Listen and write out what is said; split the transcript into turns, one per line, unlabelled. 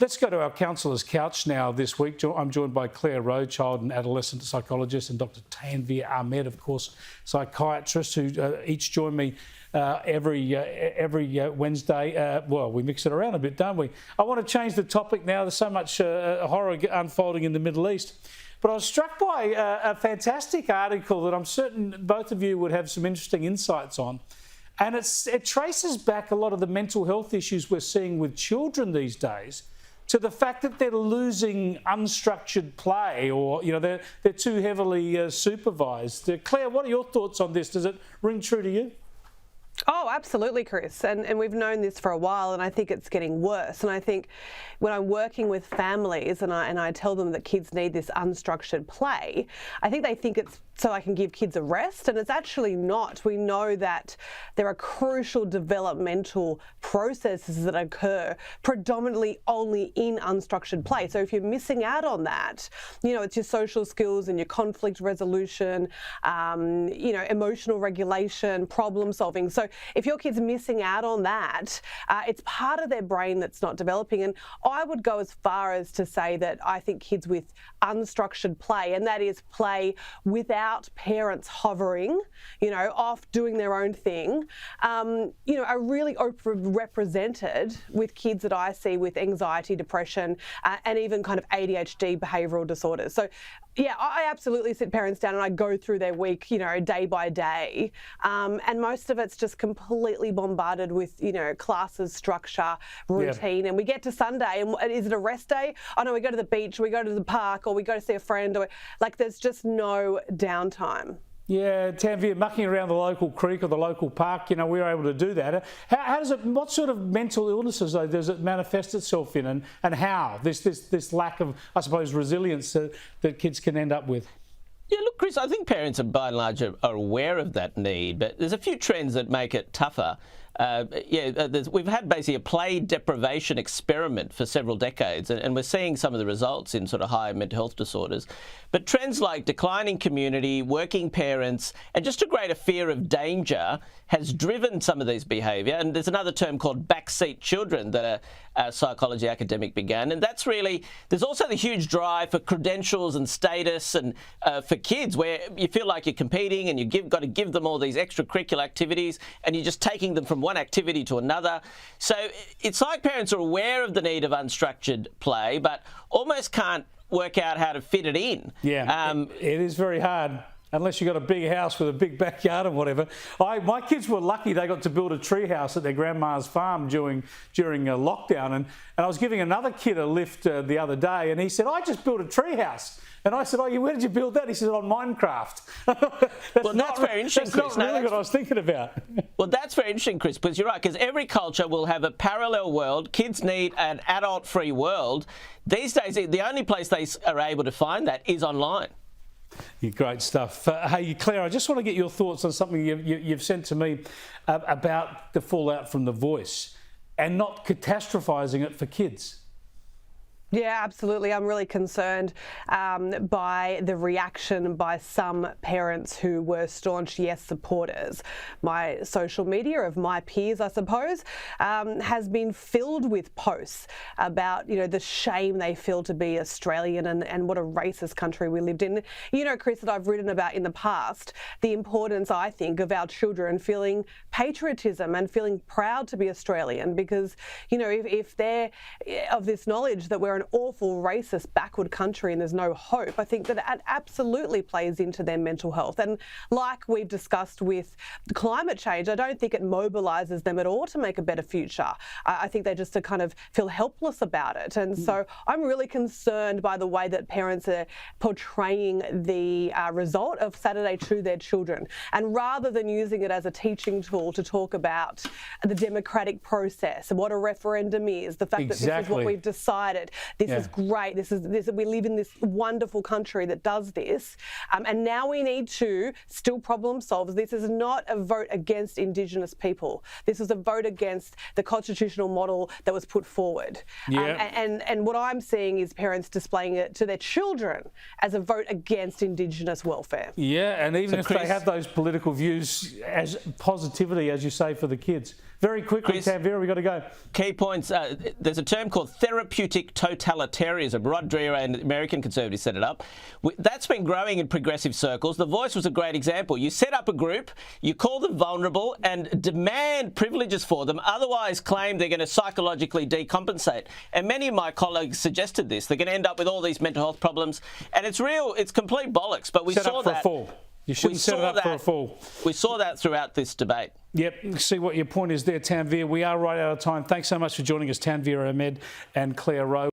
Let's go to our counsellor's couch now this week. I'm joined by Clare Rowe, child and adolescent psychologist, and Dr. Tanveer Ahmed, of course, psychiatrist, who each join me every Wednesday. Well, we mix it around a bit, don't we? I want to change the topic now. There's so much horror unfolding in the Middle East. But I was struck by a fantastic article that I'm certain both of you would have some interesting insights on. And it traces back a lot of the mental health issues we're seeing with children these days to the fact that they're losing unstructured play, or they're too heavily supervised. Claire, what are your thoughts on this? Does it ring true to you?
Oh, absolutely, Chris. And we've known this for a while, and I think it's getting worse. And I think when I'm working with families and I tell them that kids need this unstructured play, I think they think it's so I can give kids a rest, and it's actually not. We know that there are crucial developmental processes that occur predominantly only in unstructured play. So if you're missing out on that, it's your social skills and your conflict resolution, emotional regulation, problem solving. So if your kid's missing out on that, it's part of their brain that's not developing. And I would go as far as to say that I think kids with unstructured play, and that is play without parents hovering, off doing their own thing, are really overrepresented with kids that I see with anxiety, depression, and even kind of ADHD behavioural disorders. So, yeah, I absolutely sit parents down and I go through their week, day by day. And most of it's just completely bombarded with, classes, structure, routine. Yeah. And we get to Sunday and is it a rest day? Oh no, we go to the beach, we go to the park, or we go to see a friend, or there's just no downtime.
Yeah, Tanveer, mucking around the local creek or the local park, we were able to do that. How does it? What sort of mental illnesses though does it manifest itself in, and how this lack of, I suppose, resilience that kids can end up with?
Yeah, look, Chris, I think parents by and large are aware of that need, but there's a few trends that make it tougher. We've had basically a play deprivation experiment for several decades, and we're seeing some of the results in sort of high mental health disorders. But trends like declining community, working parents, and just a greater fear of danger has driven some of these behaviour. And there's another term called backseat children that a psychology academic began. And that's really, there's also the huge drive for credentials and status, and for kids where you feel like you're competing and you've got to give them all these extracurricular activities, and you're just taking them from one activity to another. So it's like parents are aware of the need of unstructured play, but almost can't work out how to fit it in.
Yeah, it is very hard. Unless you've got a big house with a big backyard or whatever. My kids were lucky they got to build a tree house at their grandma's farm during lockdown. And I was giving another kid a lift the other day, and he said, I just built a tree house. And I said, where did you build that? He said, on Minecraft.
That's very interesting, Chris.
That's not really what I was thinking about.
Well, that's very interesting, Chris, because you're right, because every culture will have a parallel world. Kids need an adult-free world. These days, the only place they are able to find that is online.
Great stuff. Hey, Claire, I just want to get your thoughts on something you've sent to me about the fallout from The Voice and not catastrophising it for kids.
Yeah, absolutely. I'm really concerned by the reaction by some parents who were staunch yes supporters. My social media of my peers, I suppose, has been filled with posts about, the shame they feel to be Australian and what a racist country we lived in. Chris, that I've written about in the past, the importance, I think, of our children feeling patriotism and feeling proud to be Australian, because, if they're of this knowledge that we're an awful, racist, backward country and there's no hope, I think that absolutely plays into their mental health. And like we've discussed with climate change, I don't think it mobilises them at all to make a better future. I think they just kind of feel helpless about it. And so I'm really concerned by the way that parents are portraying the result of Saturday to their children. And rather than using it as a teaching tool to talk about the democratic process and what a referendum is, the fact that this is what we've decided, this is great, we live in this wonderful country that does this, and now we need to still problem solve. This is not a vote against Indigenous people. This is a vote against the constitutional model that was put forward. And what I'm seeing is parents displaying it to their children as a vote against Indigenous welfare.
Yeah, and even if they have those political views as positivity, as you say, for the kids. Very quickly,
Chris,
Tanvir, we've got to go.
Key points. There's a term called therapeutic totalitarianism. Rod Dreher and American conservatives set it up. That's been growing in progressive circles. The Voice was a great example. You set up a group, you call them vulnerable and demand privileges for them, otherwise claim they're going to psychologically decompensate. And many of my colleagues suggested this. They're going to end up with all these mental health problems. And it's complete bollocks. But we saw that.
You shouldn't set it up for a fall.
We saw that throughout this debate.
Yep, see what your point is there, Tanvir. We are right out of time. Thanks so much for joining us, Tanvir Ahmed and Clare Rowe.